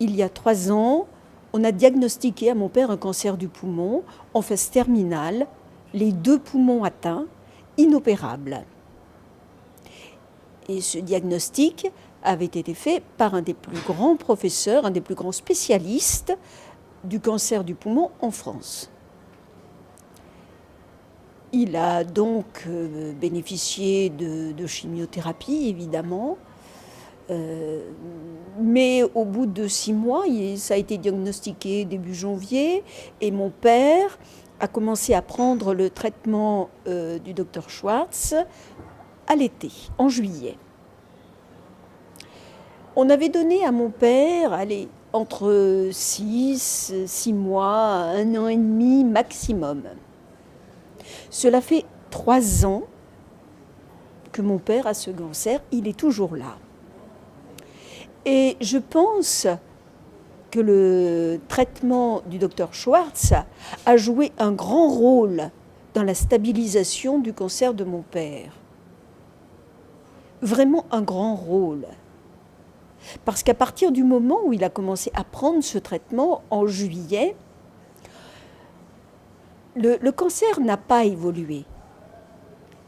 il y a 3 ans, on a diagnostiqué à mon père un cancer du poumon en phase terminale, les 2 poumons atteints, inopérables. Et ce diagnostic avait été fait par un des plus grands professeurs, un des plus grands spécialistes du cancer du poumon en France. Il a donc bénéficié de chimiothérapie, évidemment, mais au bout de 6 mois, ça a été diagnostiqué début janvier, et mon père a commencé à prendre le traitement du docteur Schwartz à l'été, en juillet. On avait donné à mon père, entre 6 mois, 1 an et demi maximum. Cela fait 3 ans que mon père a ce cancer, il est toujours là. Et je pense que le traitement du docteur Schwartz a joué un grand rôle dans la stabilisation du cancer de mon père. Vraiment un grand rôle. Parce qu'à partir du moment où il a commencé à prendre ce traitement en juillet, le cancer n'a pas évolué.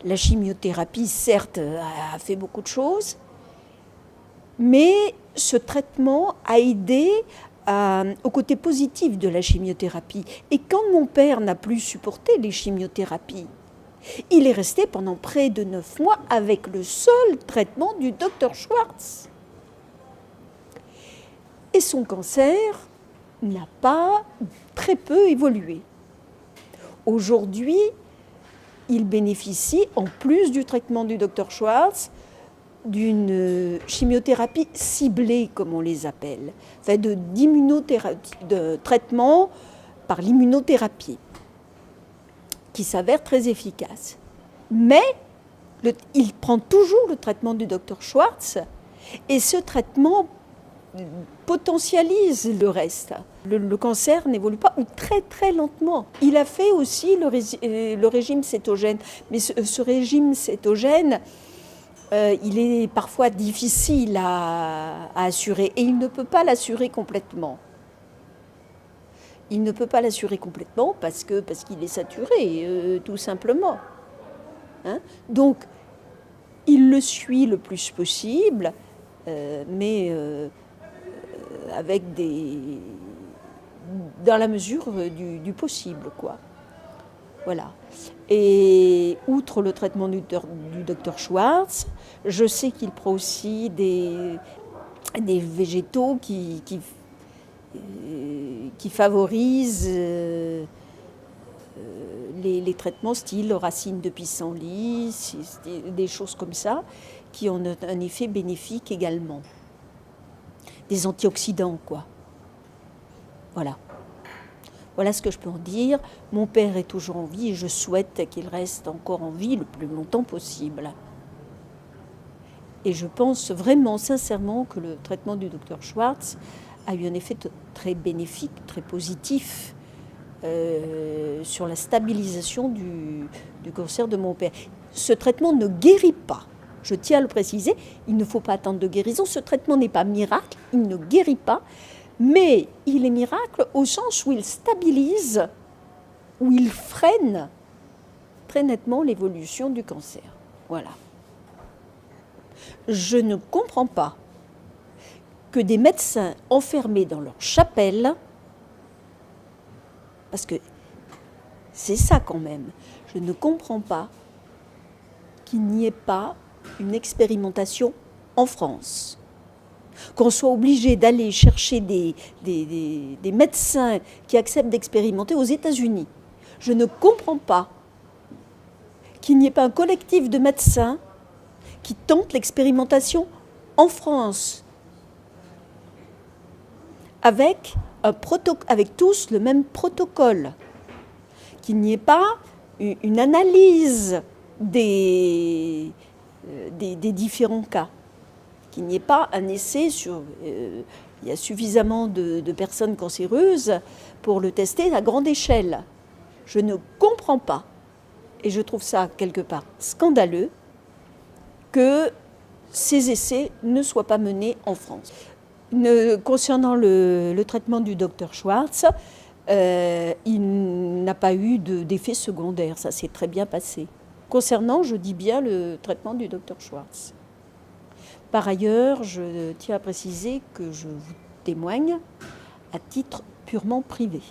La chimiothérapie, certes, a fait beaucoup de choses, mais ce traitement a aidé au côté positif de la chimiothérapie. Et quand mon père n'a plus supporté les chimiothérapies, il est resté pendant près de 9 mois avec le seul traitement du docteur Schwartz. Et son cancer n'a pas très peu évolué. Aujourd'hui, il bénéficie, en plus du traitement du docteur Schwartz, d'une chimiothérapie ciblée, comme on les appelle, enfin de traitement par l'immunothérapie, qui s'avère très efficace. Mais il prend toujours le traitement du docteur Schwartz, et ce traitement potentialise le reste. Le cancer n'évolue pas, ou très très lentement. Il a fait aussi le régime cétogène, mais ce régime cétogène, il est parfois difficile à assurer, et il ne peut pas l'assurer complètement. Il ne peut pas l'assurer complètement parce qu'il est saturé, tout simplement. Hein? Donc, il le suit le plus possible, mais avec dans la mesure du possible, quoi. Voilà. Et outre le traitement du docteur Schwartz, je sais qu'il prend aussi des végétaux qui favorisent les traitements style racines de pissenlit, des choses comme ça, qui ont un effet bénéfique également. Des antioxydants, quoi. Voilà. Voilà ce que je peux en dire. Mon père est toujours en vie et je souhaite qu'il reste encore en vie le plus longtemps possible. Et je pense vraiment, sincèrement, que le traitement du docteur Schwartz a eu un effet très bénéfique, très positif sur la stabilisation du cancer de mon père. Ce traitement ne guérit pas. Je tiens à le préciser, il ne faut pas attendre de guérison. Ce traitement n'est pas miracle, il ne guérit pas, mais il est miracle au sens où il stabilise, où il freine très nettement l'évolution du cancer. Voilà. Je ne comprends pas que des médecins enfermés dans leur chapelle, parce que c'est ça quand même, je ne comprends pas qu'il n'y ait pas une expérimentation en France. Qu'on soit obligé d'aller chercher des médecins qui acceptent d'expérimenter aux États-Unis. Je ne comprends pas qu'il n'y ait pas un collectif de médecins qui tente l'expérimentation en France, avec tous le même protocole, qu'il n'y ait pas une analyse des différents cas, qu'il n'y ait pas un essai sur... il y a suffisamment de personnes cancéreuses pour le tester à grande échelle. Je ne comprends pas, et je trouve ça quelque part scandaleux, que ces essais ne soient pas menés en France. Concernant le traitement du docteur Schwartz, il n'a pas eu d'effet secondaire, ça s'est très bien passé. Concernant, je dis bien, le traitement du docteur Schwartz. Par ailleurs, je tiens à préciser que je vous témoigne à titre purement privé.